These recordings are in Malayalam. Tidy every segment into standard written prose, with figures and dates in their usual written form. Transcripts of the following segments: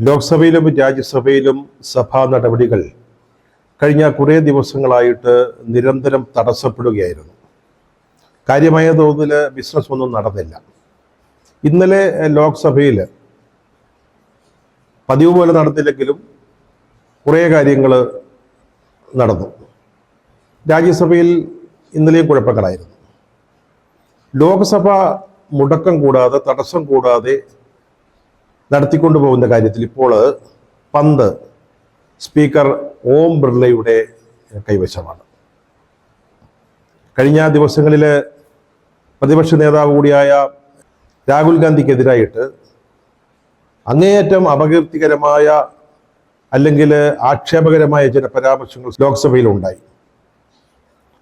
ലോക്സഭയിലും രാജ്യസഭയിലും സഭാ നടപടികൾ കഴിഞ്ഞ കുറേ ദിവസങ്ങളായിട്ട് നിരന്തരം തടസ്സപ്പെടുകയായിരുന്നു. കാര്യമായ തോതിൽ ബിസിനസ് ഒന്നും നടന്നില്ല. ഇന്നലെ ലോക്സഭയിൽ പതിവ് പോലെ നടന്നില്ലെങ്കിലും കുറേ കാര്യങ്ങൾ നടന്നു. രാജ്യസഭയിൽ ഇന്നലെയും കുഴപ്പങ്ങളായിരുന്നു. ലോക്സഭ മുടക്കം കൂടാതെ തടസ്സം കൂടാതെ നടത്തിക്കൊണ്ടുപോകുന്ന കാര്യത്തിൽ ഇപ്പോൾ പന്ത് സ്പീക്കർ ഓം ബിർളയുടെ കൈവശമാണ്. കഴിഞ്ഞ ദിവസങ്ങളിൽ പ്രതിപക്ഷ നേതാവ് കൂടിയായ രാഹുൽ ഗാന്ധിക്കെതിരായിട്ട് അങ്ങേയറ്റം അപകീർത്തികരമായ അല്ലെങ്കിൽ ആക്ഷേപകരമായ ചില പരാമർശങ്ങൾ ലോക്സഭയിൽ ഉണ്ടായി.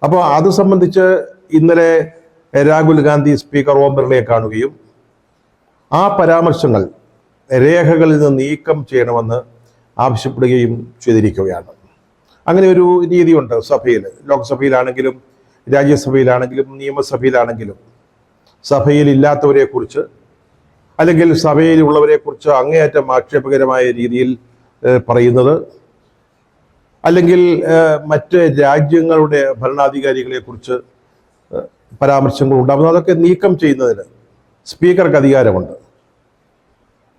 അപ്പോൾ അത് സംബന്ധിച്ച് ഇന്നലെ രാഹുൽ ഗാന്ധി സ്പീക്കർ ഓം ബിർളയെ കാണുകയും ആ പരാമർശങ്ങൾ രേഖകളിൽ നിന്ന് നീക്കം ചെയ്യണമെന്ന് ആവശ്യപ്പെടുകയും ചെയ്തിരിക്കുകയാണ്. അങ്ങനെ ഒരു രീതിയുണ്ട് സഭയിൽ. ലോക്സഭയിലാണെങ്കിലും രാജ്യസഭയിലാണെങ്കിലും നിയമസഭയിലാണെങ്കിലും സഭയിൽ ഇല്ലാത്തവരെ കുറിച്ച് അല്ലെങ്കിൽ സഭയിലുള്ളവരെ കുറിച്ച് അങ്ങേയറ്റം ആക്ഷേപകരമായ രീതിയിൽ പറയുന്നത്, അല്ലെങ്കിൽ മറ്റ് രാജ്യങ്ങളുടെ ഭരണാധികാരികളെ കുറിച്ച് പരാമർശങ്ങൾ ഉണ്ടാകുന്നത്, അതൊക്കെ നീക്കം ചെയ്യുന്നതിന് സ്പീക്കർക്ക് അധികാരമുണ്ട്.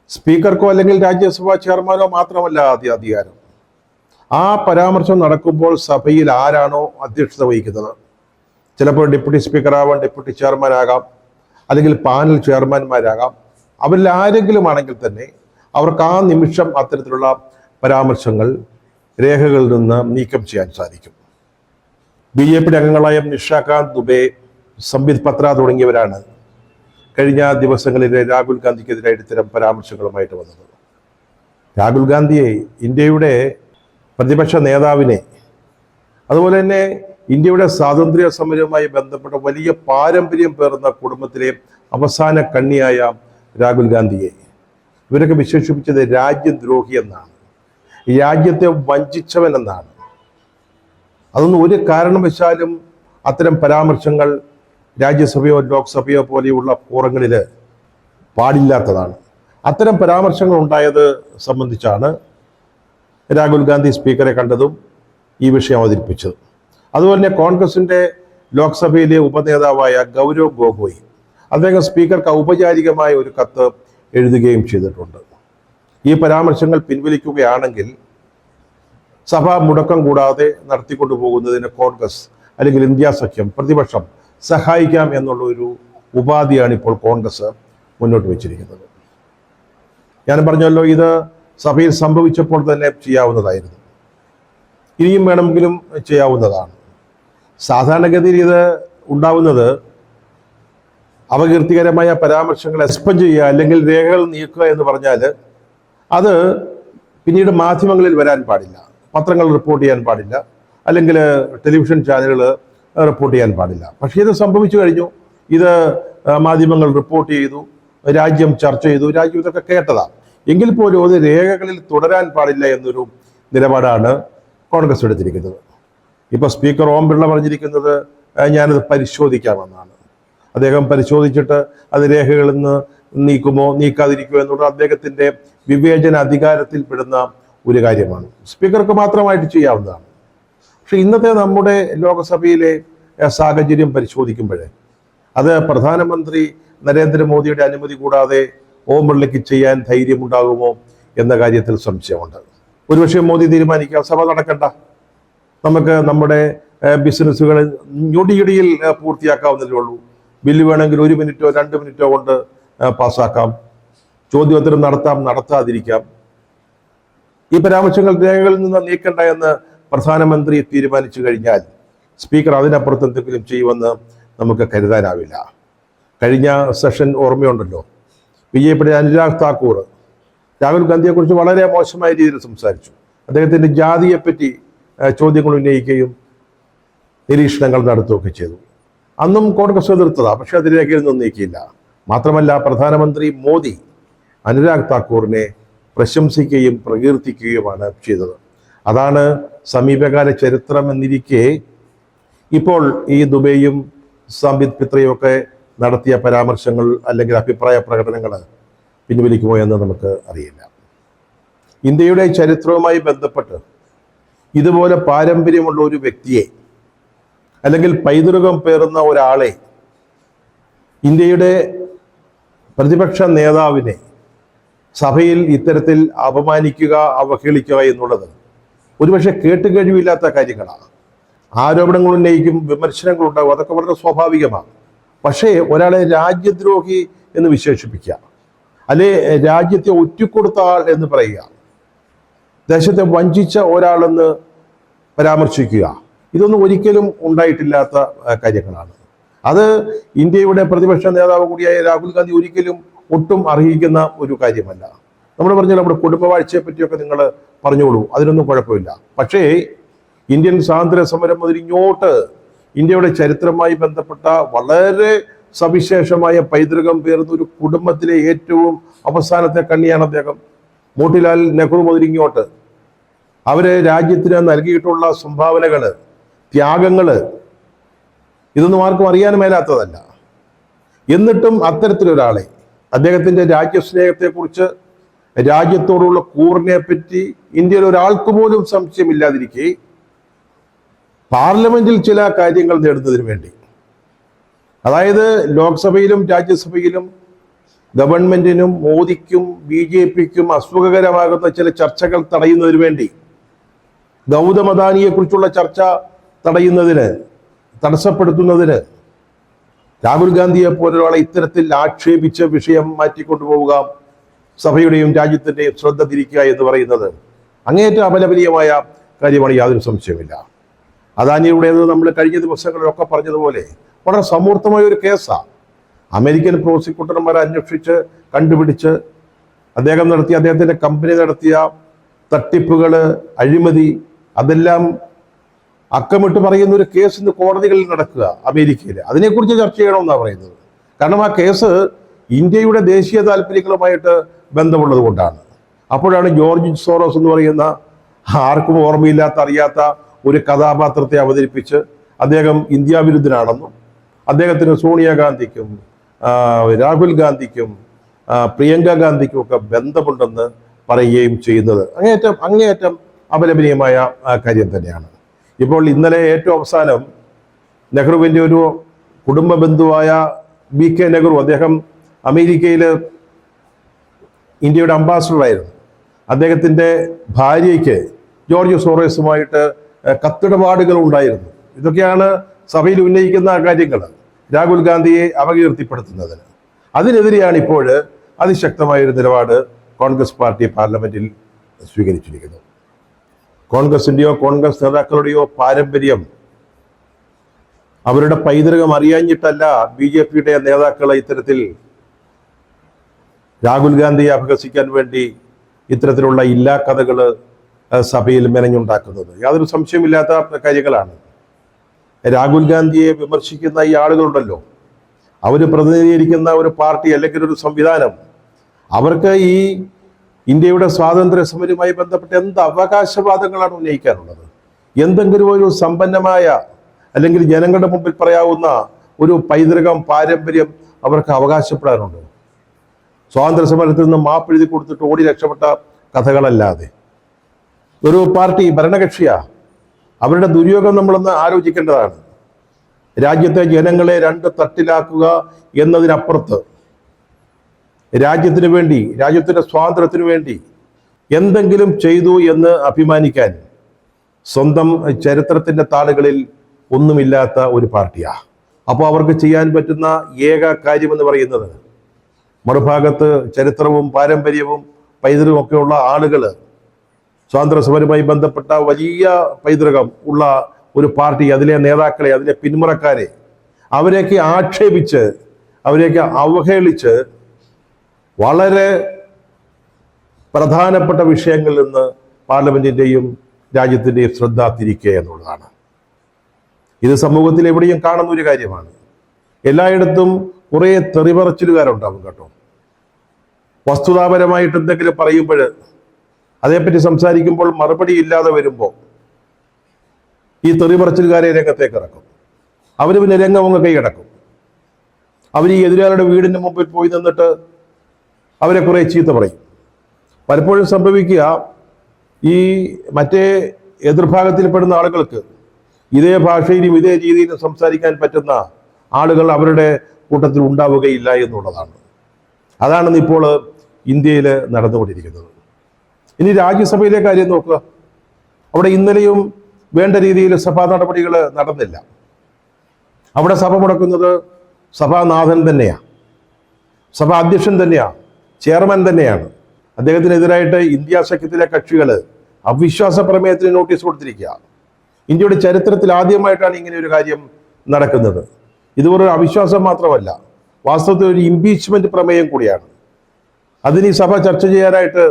സ്പീക്കർക്കോ അല്ലെങ്കിൽ രാജ്യസഭാ ചെയർമാനോ മാത്രമല്ല ആദ്യ അധികാരം. ആ പരാമർശം നടക്കുമ്പോൾ സഭയിൽ ആരാണോ അധ്യക്ഷത വഹിക്കുന്നത്, ചിലപ്പോൾ ഡെപ്യൂട്ടി സ്പീക്കറാവാം, ഡെപ്യൂട്ടി ചെയർമാൻ ആകാം, അല്ലെങ്കിൽ പാനൽ ചെയർമാൻമാരാകാം, അവരിൽ ആരെങ്കിലും ആണെങ്കിൽ തന്നെ അവർക്ക് ആ നിമിഷം അത്തരത്തിലുള്ള പരാമർശങ്ങൾ രേഖകളിൽ നിന്ന് നീക്കം ചെയ്യാൻ സാധിക്കും. BJP അംഗങ്ങളായ നിഷാകാന്ത് ദുബെ, സംബിത് പത്ര തുടങ്ങിയവരാണ് കഴിഞ്ഞ ദിവസങ്ങളിൽ രാഹുൽ ഗാന്ധിക്കെതിരായിട്ട് ഇത്തരം പരാമർശങ്ങളുമായിട്ട് വന്നത്. രാഹുൽ ഗാന്ധിയെ, ഇന്ത്യയുടെ പ്രതിപക്ഷ നേതാവിനെ, അതുപോലെ തന്നെ ഇന്ത്യയുടെ സ്വാതന്ത്ര്യ സമരവുമായി ബന്ധപ്പെട്ട വലിയ പാരമ്പര്യം പേർന്ന കുടുംബത്തിലെ അവസാന കണ്ണിയായ രാഹുൽ ഗാന്ധിയെ ഇവരൊക്കെ വിശേഷിപ്പിച്ചത് രാജ്യദ്രോഹി എന്നാണ്, രാജ്യത്തെ വഞ്ചിച്ചവൻ എന്നാണ്. അതൊന്നും ഒരു കാരണവശാലും അത്തരം പരാമർശങ്ങൾ രാജ്യസഭയോ ലോക്സഭയോ പോലെയുള്ള ഫോറങ്ങളിൽ പാടില്ലാത്തതാണ്. അത്തരം പരാമർശങ്ങൾ ഉണ്ടായത് സംബന്ധിച്ചാണ് രാഹുൽ ഗാന്ധി സ്പീക്കറെ കണ്ടതും ഈ വിഷയം അവതരിപ്പിച്ചത്. അതുപോലെ തന്നെ കോൺഗ്രസിൻ്റെ ലോക്സഭയിലെ ഉപനേതാവായ ഗൗരവ് ഗൊഗോയ്, അദ്ദേഹം സ്പീക്കർക്ക് ഔപചാരികമായ ഒരു കത്ത് എഴുതുകയും ചെയ്തിട്ടുണ്ട്. ഈ പരാമർശങ്ങൾ പിൻവലിക്കുകയാണെങ്കിൽ സഭ മുടക്കം കൂടാതെ നടത്തിക്കൊണ്ടു പോകുന്നതിന് കോൺഗ്രസ് അല്ലെങ്കിൽ ഇന്ത്യ സഖ്യം, പ്രതിപക്ഷം സഹായിക്കാം എന്നുള്ള ഒരു ഉപാധിയാണ് ഇപ്പോൾ കോൺഗ്രസ് മുന്നോട്ട് വെച്ചിരിക്കുന്നത്. ഞാൻ പറഞ്ഞല്ലോ, ഇത് സഭയിൽ സംഭവിച്ചപ്പോൾ തന്നെ ചെയ്യാവുന്നതായിരുന്നു, ഇനിയും വേണമെങ്കിലും ചെയ്യാവുന്നതാണ്. സാധാരണഗതിയിൽ ഇത് ഉണ്ടാവുന്നത് അപകീർത്തികരമായ പരാമർശങ്ങൾ സസ്പെൻഡ് ചെയ്യുക അല്ലെങ്കിൽ രേഖകൾ നീക്കുക എന്ന് പറഞ്ഞാൽ അത് പിന്നീട് മാധ്യമങ്ങളിൽ വരാൻ പാടില്ല, പത്രങ്ങൾ റിപ്പോർട്ട് ചെയ്യാൻ പാടില്ല, അല്ലെങ്കിൽ ടെലിവിഷൻ ചാനലുകൾ റിപ്പോർട്ട് ചെയ്യാൻ പാടില്ല. പക്ഷേ ഇത് സംഭവിച്ചു കഴിഞ്ഞു, ഇത് മാധ്യമങ്ങൾ റിപ്പോർട്ട് ചെയ്തു, രാജ്യം ചർച്ച ചെയ്തു, രാജ്യം ഇതൊക്കെ കേട്ടതാണ്. എങ്കിൽ പോലും അത് രേഖകളിൽ തുടരാൻ പാടില്ല എന്നൊരു നിലപാടാണ് കോൺഗ്രസ് എടുത്തിരിക്കുന്നത്. ഇപ്പോൾ സ്പീക്കർ ഓം ബിർള പറഞ്ഞിരിക്കുന്നത് ഞാനത് പരിശോധിക്കാമെന്നാണ്. അദ്ദേഹം പരിശോധിച്ചിട്ട് അത് രേഖകളിൽ നിന്ന് നീക്കുമോ നീക്കാതിരിക്കുമോ എന്നുള്ളത് അദ്ദേഹത്തിൻ്റെ വിവേചന അധികാരത്തിൽ പെടുന്ന ഒരു കാര്യമാണ്. സ്പീക്കർക്ക് മാത്രമായിട്ട് ചെയ്യാവുന്നതാണ്. പക്ഷെ ഇന്നത്തെ നമ്മുടെ ലോകസഭയിലെ സാഹചര്യം പരിശോധിക്കുമ്പോൾ അത് പ്രധാനമന്ത്രി നരേന്ദ്രമോദിയുടെ അനുമതി കൂടാതെ ഓം ബിർളയ്ക്ക് ചെയ്യാൻ ധൈര്യമുണ്ടാകുമോ എന്ന കാര്യത്തിൽ സംശയമുണ്ട്. ഒരുപക്ഷെ മോദി തീരുമാനിക്കാം, സഭ നടക്കണ്ട, നമുക്ക് നമ്മുടെ ബിസിനസ്സുകൾ ഞൊടിയിടിയിൽ പൂർത്തിയാക്കാവുന്നതേ ഉള്ളൂ, ബില്ല് വേണമെങ്കിൽ 1 മിനിറ്റോ 2 മിനിറ്റോ കൊണ്ട് പാസ്സാക്കാം, ചോദ്യോത്തരം നടത്താം, നടത്താതിരിക്കാം. ഈ പരാമർശങ്ങൾ രേഖകളിൽ നിന്ന് നീക്കണ്ട എന്ന് പ്രധാനമന്ത്രി തീരുമാനിച്ചു കഴിഞ്ഞാൽ സ്പീക്കർ അതിനപ്പുറത്ത് എന്തെങ്കിലും ചെയ്യുമെന്ന് നമുക്ക് കരുതാനാവില്ല. കഴിഞ്ഞ സെഷൻ ഓർമ്മയുണ്ടല്ലോ, BJP അനുരാഗ് താക്കൂർ രാഹുൽ ഗാന്ധിയെക്കുറിച്ച് വളരെ മോശമായ രീതിയിൽ സംസാരിച്ചു. അദ്ദേഹത്തിൻ്റെ ജാതിയെപ്പറ്റി ചോദ്യങ്ങൾ ഉന്നയിക്കുകയും നിരീക്ഷണങ്ങൾ നടത്തുകയൊക്കെ ചെയ്തു. അന്നും കോൺഗ്രസ് എതിർത്തതാണ്, പക്ഷെ അത് രേഖയിൽ നിന്നും നീക്കിയില്ല. മാത്രമല്ല, പ്രധാനമന്ത്രി മോദി അനുരാഗ് താക്കൂറിനെ പ്രശംസിക്കുകയും പ്രകീർത്തിക്കുകയുമാണ് ചെയ്തത്. അതാണ് സമീപകാല ചരിത്രം എന്നിരിക്കെ ഇപ്പോൾ ഈ ദുബൈയും സംബിത് പത്രയും ഒക്കെ നടത്തിയ പരാമർശങ്ങൾ അല്ലെങ്കിൽ അഭിപ്രായ പ്രകടനങ്ങൾ പിൻവലിക്കുമോ എന്ന് നമുക്ക് അറിയില്ല. ഇന്ത്യയുടെ ചരിത്രവുമായി ബന്ധപ്പെട്ട് ഇതുപോലെ പാരമ്പര്യമുള്ള ഒരു വ്യക്തിയെ അല്ലെങ്കിൽ പൈതൃകം പേറുന്ന ഒരാളെ, ഇന്ത്യയുടെ പ്രതിപക്ഷ നേതാവിനെ സഭയിൽ ഇത്തരത്തിൽ അപമാനിക്കുക, അവഹേളിക്കുക എന്നുള്ളത് ഒരുപക്ഷെ കേട്ടുകഴിവില്ലാത്ത കാര്യങ്ങളാണ്. ആരോപണങ്ങൾ ഉന്നയിക്കും, വിമർശനങ്ങൾ ഉണ്ടാകും, അതൊക്കെ വളരെ സ്വാഭാവികമാണ്. പക്ഷേ ഒരാളെ രാജ്യദ്രോഹി എന്ന് വിശേഷിപ്പിക്കുക, അല്ലെ രാജ്യത്തെ ഒറ്റിക്കൊടുത്ത ആൾ എന്ന് പറയുക, ദേശത്തെ വഞ്ചിച്ച ഒരാളെന്ന് പരാമർശിക്കുക, ഇതൊന്നും ഒരിക്കലും ഉണ്ടായിട്ടില്ലാത്ത കാര്യങ്ങളാണ്. അത് ഇന്ത്യയുടെ പ്രതിപക്ഷ നേതാവ് കൂടിയായ രാഹുൽ ഗാന്ധി ഒരിക്കലും ഒട്ടും അർഹിക്കുന്ന ഒരു കാര്യമല്ല. നമ്മൾ പറഞ്ഞാൽ നമ്മുടെ കുടുംബവാഴ്ചയെ പറ്റിയൊക്കെ നിങ്ങൾ പറഞ്ഞോളൂ, അതിനൊന്നും കുഴപ്പമില്ല. പക്ഷേ ഇന്ത്യൻ സ്വാതന്ത്ര്യ സമരം മുതൽ ഇങ്ങോട്ട് ഇന്ത്യയുടെ ചരിത്രവുമായി ബന്ധപ്പെട്ട വളരെ സവിശേഷമായ പൈതൃകം പേർന്ന ഒരു കുടുംബത്തിലെ ഏറ്റവും അവസാനത്തെ കണ്ണിയാണ് അദ്ദേഹം. മോട്ടിലാൽ നെഹ്റു മുതൽ ഇങ്ങോട്ട് അവര് രാജ്യത്തിന് നൽകിയിട്ടുള്ള സംഭാവനകള്, ത്യാഗങ്ങള്, ഇതൊന്നും ആർക്കും അറിയാൻ മേലാത്തതല്ല. എന്നിട്ടും അത്തരത്തിലൊരാളെ, അദ്ദേഹത്തിന്റെ രാജ്യസ്നേഹത്തെക്കുറിച്ച്, രാജ്യത്തോടുള്ള കൂറിനെ പറ്റി ഇന്ത്യയിൽ ഒരാൾക്ക് പോലും സംശയമില്ലാതിരിക്കെ പാർലമെന്റിൽ ചില കാര്യങ്ങൾ നേടുന്നതിന് വേണ്ടി, അതായത് ലോക്സഭയിലും രാജ്യസഭയിലും ഗവൺമെന്റിനും മോദിക്കും BJPക്കും അസുഖകരമാകുന്ന ചില ചർച്ചകൾ തടയുന്നതിന് വേണ്ടി, ഗൗതം അദാനിയെ കുറിച്ചുള്ള ചർച്ച തടസ്സപ്പെടുത്തുന്നതിന് രാഹുൽ ഗാന്ധിയെ പോലൊരാളെ ഇത്തരത്തിൽ ആക്ഷേപിച്ച് വിഷയം മാറ്റിക്കൊണ്ടുപോവുക, സഭയുടെയും രാജ്യത്തിന്റെയും ശ്രദ്ധ തിരിക്കുക എന്ന് പറയുന്നത് അങ്ങേയറ്റം അപലപനീയമായ കാര്യമാണ്, യാതൊരു സംശയമില്ല. അദാനിയുടേത് നമ്മൾ കഴിഞ്ഞ ദിവസങ്ങളിലൊക്കെ പറഞ്ഞതുപോലെ വളരെ സമൂർത്തമായ ഒരു കേസാണ്. അമേരിക്കൻ പ്രോസിക്യൂട്ടർമാരെ അന്വേഷിച്ച് കണ്ടുപിടിച്ച് അദ്ദേഹത്തിന്റെ കമ്പനി നടത്തിയ തട്ടിപ്പുകൾ, അഴിമതി, അതെല്ലാം അക്കമിട്ട് പറയുന്ന ഒരു കേസ് ഇന്ന് കോടതികളിൽ നടക്കുക അമേരിക്കയിൽ. അതിനെക്കുറിച്ച് ചർച്ച ചെയ്യണമെന്നാണ് പറയുന്നത്. കാരണം ആ കേസ് ഇന്ത്യയുടെ ദേശീയ താല്പര്യങ്ങളുമായിട്ട് ബന്ധമുള്ളത് കൊണ്ടാണ്. അപ്പോഴാണ് ജോർജ് സോറോസ് എന്ന് പറയുന്ന ആർക്കും ഓർമ്മയില്ലാത്ത, അറിയാത്ത ഒരു കഥാപാത്രത്തെ അവതരിപ്പിച്ച് അദ്ദേഹം ഇന്ത്യ വിരുദ്ധനാണെന്നും അദ്ദേഹത്തിന് സോണിയാഗാന്ധിക്കും രാഹുൽ ഗാന്ധിക്കും പ്രിയങ്ക ഗാന്ധിക്കും ഒക്കെ ബന്ധമുണ്ടെന്ന് പറയുകയും ചെയ്യുന്നത് അങ്ങേയറ്റം അപലപനീയമായ കാര്യം തന്നെയാണ്. ഇപ്പോൾ ഇന്നലെ ഏറ്റവും അവസാനം നെഹ്റുവിൻ്റെ ഒരു കുടുംബ ബന്ധുവായ BK നെഹ്റു, അദ്ദേഹം അമേരിക്കയിൽ ഇന്ത്യയുടെ അംബാസഡറായിരുന്നു. അദ്ദേഹത്തിൻ്റെ ഭാര്യയ്ക്ക് ജോർജ് സോറോസുമായിട്ട് കത്തിടപാടുകൾ ഉണ്ടായിരുന്നു. ഇതൊക്കെയാണ് സഭയിൽ ഉന്നയിക്കുന്ന കാര്യങ്ങൾ, രാഹുൽ ഗാന്ധിയെ അപകീർത്തിപ്പെടുത്തുന്നതിന്. അതിനെതിരെയാണ് ഇപ്പോൾ അതിശക്തമായൊരു നിലപാട് കോൺഗ്രസ് പാർട്ടി പാർലമെന്റിൽ സ്വീകരിച്ചിരിക്കുന്നത്. കോൺഗ്രസിൻ്റെയോ കോൺഗ്രസ് നേതാക്കളുടെയോ പാരമ്പര്യം, അവരുടെ പൈതൃകം അറിയാഞ്ഞിട്ടല്ല BJPയുടെ നേതാക്കളെ ഇത്തരത്തിൽ രാഹുൽ ഗാന്ധിയെ അപഹസിക്കാൻ വേണ്ടി ഇത്തരത്തിലുള്ള ഇല്ലാ കഥകൾ സഭയിൽ മെനഞ്ഞുണ്ടാക്കുന്നത്. യാതൊരു സംശയമില്ലാത്ത കാര്യങ്ങളാണ്. രാഹുൽ ഗാന്ധിയെ വിമർശിക്കുന്ന ഈ ആളുകളുണ്ടല്ലോ, അവർ പ്രതിനിധീകരിക്കുന്ന ഒരു പാർട്ടി അല്ലെങ്കിൽ ഒരു സംവിധാനം, അവർക്ക് ഈ ഇന്ത്യയുടെ സ്വാതന്ത്ര്യ സമരവുമായി ബന്ധപ്പെട്ട് എന്ത് അവകാശവാദങ്ങളാണ് ഉന്നയിക്കാനുള്ളത്? എന്തെങ്കിലും ഒരു സമ്പന്നമായ അല്ലെങ്കിൽ ജനങ്ങളുടെ മുമ്പിൽ പറയാവുന്ന ഒരു പൈതൃകം, പാരമ്പര്യം അവർക്ക് അവകാശപ്പെടാനുണ്ട്? സ്വാതന്ത്ര്യ സമരത്തിൽ നിന്ന് മാപ്പെഴുതി കൊടുത്തിട്ട് ഓടി രക്ഷപ്പെട്ട കഥകളല്ലാതെ. ഒരു പാർട്ടി ഭരണകക്ഷിയാ, അവരുടെ ദുര്യോഗം നമ്മളൊന്ന് ആലോചിക്കേണ്ടതാണ്. രാജ്യത്തെ ജനങ്ങളെ രണ്ട് തട്ടിലാക്കുക എന്നതിനപ്പുറത്ത് രാജ്യത്തിന് വേണ്ടി, രാജ്യത്തിൻ്റെ സ്വാതന്ത്ര്യത്തിനു വേണ്ടി എന്തെങ്കിലും ചെയ്തു എന്ന് അഭിമാനിക്കാൻ സ്വന്തം ചരിത്രത്തിൻ്റെ താളുകളിൽ ഒന്നുമില്ലാത്ത ഒരു പാർട്ടിയാണ്. അപ്പോൾ അവർക്ക് ചെയ്യാൻ പറ്റുന്ന ഏക കാര്യമെന്ന് പറയുന്നത്, മറുഭാഗത്ത് ചരിത്രവും പാരമ്പര്യവും പൈതൃകവും ഒക്കെയുള്ള ആളുകൾ, സ്വാതന്ത്ര്യ സമരവുമായി ബന്ധപ്പെട്ട വലിയ പൈതൃകം ഉള്ള ഒരു പാർട്ടി, അതിലെ നേതാക്കളെ, അതിലെ പിന്മുറക്കാരെ, അവരെയൊക്കെ ആക്ഷേപിച്ച്, അവരെയൊക്കെ അവഹേളിച്ച് വളരെ പ്രധാനപ്പെട്ട വിഷയങ്ങളിൽ നിന്ന് പാർലമെന്റിൻ്റെയും രാജ്യത്തിൻ്റെയും ശ്രദ്ധ തിരിക്കുക എന്നുള്ളതാണ്. ഇത് സമൂഹത്തിൽ എവിടെയും കാണുന്ന ഒരു കാര്യമാണ്. എല്ലായിടത്തും കുറേ തെറിപറച്ചിലുകാരുണ്ടാവും കേട്ടോ. വസ്തുതാപരമായിട്ട് എന്തെങ്കിലും പറയുമ്പോൾ, അതേപ്പറ്റി സംസാരിക്കുമ്പോൾ മറുപടി ഇല്ലാതെ വരുമ്പോൾ ഈ തെറിപറച്ചിലുകാരെ രംഗത്തേക്ക് ഇറക്കും. അവർ പിന്നെ രംഗം അങ്ങ് കൈയടക്കും. അവർ ഈ എതിരാളിയുടെ വീടിൻ്റെ മുമ്പിൽ പോയി നിന്നിട്ട് അവരെ കുറേ ചീത്ത പറയും. പലപ്പോഴും സംഭവിക്കുക, ഈ മറ്റേ എതിർഭാഗത്തിൽപ്പെടുന്ന ആളുകൾക്ക് ഇതേ ഭാഷയിലും ഇതേ രീതിയിലും സംസാരിക്കാൻ പറ്റുന്ന ആളുകൾ അവരുടെ കൂട്ടത്തിൽ ഉണ്ടാവുകയില്ല എന്നുള്ളതാണ്. അതാണ് ഇപ്പോൾ ഇന്ത്യയിൽ നടന്നുകൊണ്ടിരിക്കുന്നത്. ഇനി രാജ്യസഭയിലെ കാര്യം നോക്കുക. അവിടെ ഇന്നലെയും വേണ്ട രീതിയിൽ സഭാ നടപടികൾ നടന്നില്ല. അവിടെ സഭ മുടക്കുന്നത് സഭാനാഥൻ തന്നെയാണ്, സഭാ അധ്യക്ഷൻ തന്നെയാണ്, ചെയർമാൻ തന്നെയാണ്. അദ്ദേഹത്തിനെതിരായിട്ട് ഇന്ത്യ സഖ്യത്തിലെ കക്ഷികൾ അവിശ്വാസ പ്രമേയത്തിന് നോട്ടീസ് കൊടുത്തിരിക്കുക. ഇന്ത്യയുടെ ചരിത്രത്തിൽ ആദ്യമായിട്ടാണ് ഇങ്ങനെ ഒരു കാര്യം നടക്കുന്നത്. ഇതുപോലെ അവിശ്വാസം മാത്രമല്ല, വാസ്തവത്തിൽ ഒരു ഇംപീച്ച്മെന്റ് പ്രമേയം കൂടിയാണ്. അതിന് ഈ സഭ ചർച്ച ചെയ്യാനായിട്ട്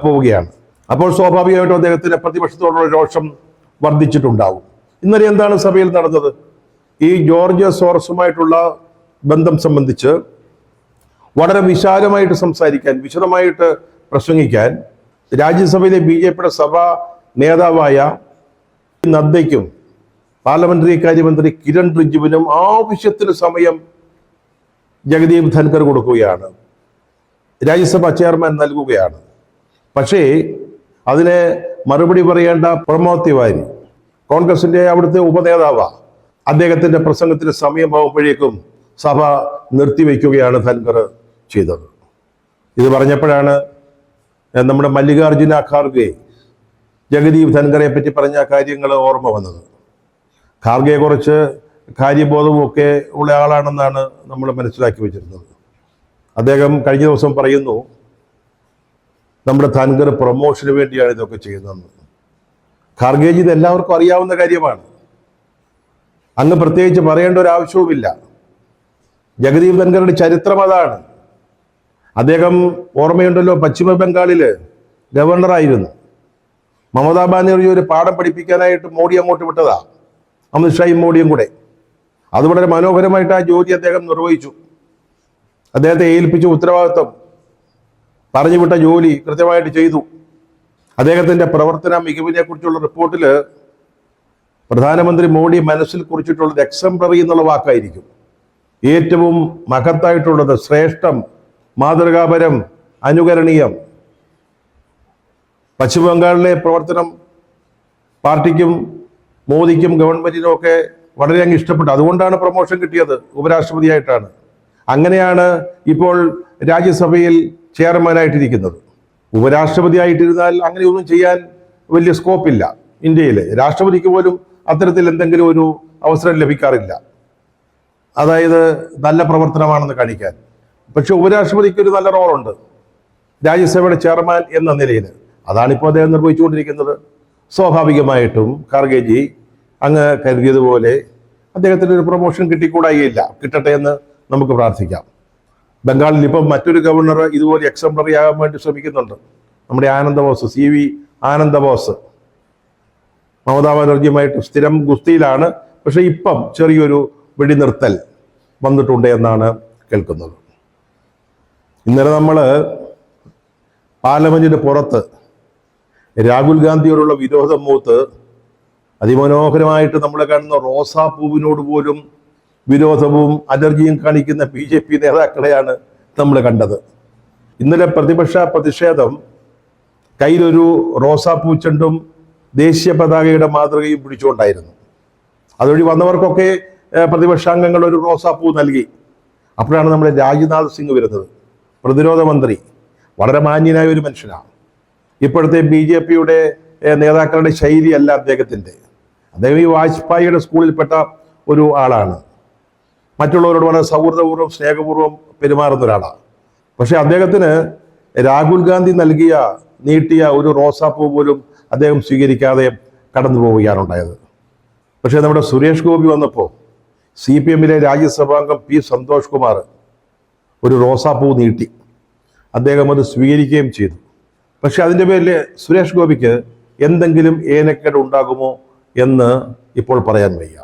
പോവുകയാണ്. അപ്പോൾ സ്വാഭാവികമായിട്ടും അദ്ദേഹത്തിന് പ്രതിപക്ഷത്തോടുള്ള രോഷം വർദ്ധിച്ചിട്ടുണ്ടാവും. ഇന്നലെ എന്താണ് സഭയിൽ നടന്നത്? ഈ ജോർജ് സോറസുമായിട്ടുള്ള ബന്ധം സംബന്ധിച്ച് വളരെ വിശാലമായിട്ട് സംസാരിക്കാൻ, വിശദമായിട്ട് പ്രസംഗിക്കാൻ രാജ്യസഭയിലെ BJPയുടെ സഭാ നേതാവായ നദ്ദയ്ക്കും പാർലമെന്ററി കാര്യമന്ത്രി കിരൺ റിജിജുവിനും ആവശ്യത്തിന് സമയം ജഗദീപ് ധൻകർ കൊടുക്കുകയാണ്, രാജ്യസഭാ ചെയർമാൻ നൽകുകയാണ്. പക്ഷേ അതിന് മറുപടി പറയേണ്ട പ്രമോദ് തിവാരി, കോൺഗ്രസിന്റെ അവിടുത്തെ ഉപനേതാവാ, അദ്ദേഹത്തിന്റെ പ്രസംഗത്തിന് സമയമാകുമ്പോഴേക്കും സഭ നിർത്തിവെക്കുകയാണ് ധൻകർ ചെയ്തത്. ഇത് പറഞ്ഞപ്പോഴാണ് നമ്മുടെ മല്ലികാർജുന ഖാർഗെ ജഗദീപ് ധൻകറെ പറ്റി പറഞ്ഞ കാര്യങ്ങൾ ഓർമ്മ വന്നത്. ഖാർഗെ കുറച്ച് കാര്യബോധവും ഒക്കെ ഉള്ള ആളാണെന്നാണ് നമ്മൾ മനസ്സിലാക്കി വെച്ചിരുന്നത്. അദ്ദേഹം കഴിഞ്ഞ ദിവസം പറയുന്നു, നമ്മുടെ ധൻകർ പ്രൊമോഷന് വേണ്ടിയാണ് ഇതൊക്കെ ചെയ്യുന്നതെന്ന്. ഖാർഗെജി ഇത് എല്ലാവർക്കും അറിയാവുന്ന കാര്യമാണ്, അങ്ങ് പ്രത്യേകിച്ച് പറയേണ്ട ഒരു ആവശ്യവുമില്ല. ജഗദീപ് ധൻകറുടെ ചരിത്രം അതാണ്. അദ്ദേഹം ഓർമ്മയുണ്ടല്ലോ, പശ്ചിമ ബംഗാളില് ഗവർണറായിരുന്നു. മമതാ ബാനർജി ഒരു പാഠം പഠിപ്പിക്കാനായിട്ട് മോഡി അങ്ങോട്ട് വിട്ടതാ, അമിത്ഷായും മോഡിയും കൂടെ. അത് വളരെ മനോഹരമായിട്ട് ആ ജോലി അദ്ദേഹം നിർവഹിച്ചു. അദ്ദേഹത്തെ ഏൽപ്പിച്ച ഉത്തരവാദിത്വം, പറഞ്ഞു വിട്ട ജോലി കൃത്യമായിട്ട് ചെയ്തു. അദ്ദേഹത്തിന്റെ പ്രവർത്തന മികവിനെ കുറിച്ചുള്ള റിപ്പോർട്ടിൽ പ്രധാനമന്ത്രി മോഡി മനസ്സിൽ കുറിച്ചിട്ടുള്ളത് എക്സംപ്ലറി എന്നുള്ള വാക്കായിരിക്കും. ഏറ്റവും മഹത്തായിട്ടുള്ളത്, ശ്രേഷ്ഠം, മാതൃകാപരം, അനുകരണീയം. പശ്ചിമ ബംഗാളിലെ പ്രവർത്തനം പാർട്ടിക്കും മോദിക്കും ഗവൺമെന്റിനും ഒക്കെ വളരെ അങ്ങ് ഇഷ്ടപ്പെട്ടു. അതുകൊണ്ടാണ് പ്രൊമോഷൻ കിട്ടിയത്, ഉപരാഷ്ട്രപതിയായിട്ടാണ്. അങ്ങനെയാണ് ഇപ്പോൾ രാജ്യസഭയിൽ ചെയർമാനായിട്ടിരിക്കുന്നത്. ഉപരാഷ്ട്രപതിയായിട്ടിരുന്നാൽ അങ്ങനെയൊന്നും ചെയ്യാൻ വലിയ സ്കോപ്പില്ല ഇന്ത്യയിൽ. രാഷ്ട്രപതിക്ക് പോലും അത്തരത്തിൽ എന്തെങ്കിലും ഒരു അവസരം ലഭിക്കാറില്ല, അതായത് നല്ല പ്രവർത്തനമാണെന്ന് കാണിക്കാൻ. പക്ഷെ ഉപരാഷ്ട്രപതിക്ക് ഒരു നല്ല റോളുണ്ട് രാജ്യസഭയുടെ ചെയർമാൻ എന്ന നിലയിൽ. അതാണിപ്പോൾ അദ്ദേഹം നിർവഹിച്ചുകൊണ്ടിരിക്കുന്നത്. സ്വാഭാവികമായിട്ടും ഖാർഗെജി അങ്ങ് കരുതിയതുപോലെ അദ്ദേഹത്തിന് ഒരു പ്രൊമോഷൻ കിട്ടിക്കൂടായില്ല, കിട്ടട്ടെ എന്ന് നമുക്ക് പ്രാർത്ഥിക്കാം. ബംഗാളിൽ ഇപ്പം മറ്റൊരു ഗവർണർ ഇതുപോലെ എക്സംപ്ലറി ആകാൻ വേണ്ടി ശ്രമിക്കുന്നുണ്ട്, നമ്മുടെ ആനന്ദബോസ്, CV ആനന്ദബോസ്. മമതാ ബാനർജിയുമായിട്ട് സ്ഥിരം ഗുസ്തിയിലാണ്. പക്ഷെ ഇപ്പം ചെറിയൊരു വെടിനിർത്തൽ വന്നിട്ടുണ്ട് എന്നാണ് കേൾക്കുന്നത്. ഇന്നലെ നമ്മൾ പാർലമെന്റിന് പുറത്ത് രാഹുൽ ഗാന്ധിയോടുള്ള വിരോധം മൂത്ത് അതിമനോഹരമായിട്ട് നമ്മൾ കാണുന്ന റോസാപ്പൂവിനോട് പോലും വിരോധവും അലർജിയും കാണിക്കുന്ന BJP നേതാക്കളെയാണ് നമ്മൾ കണ്ടത്. ഇന്നലെ പ്രതിപക്ഷ പ്രതിഷേധം കയ്യിലൊരു റോസാപ്പൂ ചെണ്ടും ദേശീയ പതാകയുടെ മാതൃകയും പിടിച്ചുകൊണ്ടായിരുന്നു. അതുവഴി വന്നവർക്കൊക്കെ പ്രതിപക്ഷാംഗങ്ങൾ ഒരു റോസാപ്പൂ നൽകി. അപ്പോഴാണ് നമ്മുടെ രാജ്നാഥ് സിംഗ് വരുന്നത്, പ്രതിരോധ മന്ത്രി. വളരെ മാന്യനായ ഒരു മനുഷ്യനാണ്. ഇപ്പോഴത്തെ BJPയുടെ നേതാക്കളുടെ ശൈലിയല്ല അദ്ദേഹത്തിൻ്റെ. അദ്ദേഹം ഈ വാജ്പേയിയുടെ സ്കൂളിൽപ്പെട്ട ഒരു ആളാണ്. മറ്റുള്ളവരോട് വളരെ സൗഹൃദപൂർവ്വം സ്നേഹപൂർവ്വം പെരുമാറുന്ന ഒരാളാണ്. പക്ഷെ അദ്ദേഹത്തിന് രാഹുൽ ഗാന്ധി നീട്ടിയ ഒരു റോസാപ്പൂ പോലും അദ്ദേഹം സ്വീകരിക്കാതെ കടന്നു പോവുകയാണുണ്ടായത്. പക്ഷേ നമ്മുടെ സുരേഷ് ഗോപി വന്നപ്പോൾ CPMലെ രാജ്യസഭാംഗം P. സന്തോഷ് കുമാർ ഒരു റോസാപ്പൂ നീട്ടി, അദ്ദേഹം അത് സ്വീകരിക്കുകയും ചെയ്തു. പക്ഷെ അതിൻ്റെ പേരിൽ സുരേഷ് ഗോപിക്ക് എന്തെങ്കിലും ഏനക്കേട് ഉണ്ടാകുമോ എന്ന് ഇപ്പോൾ പറയാൻ വയ്യ.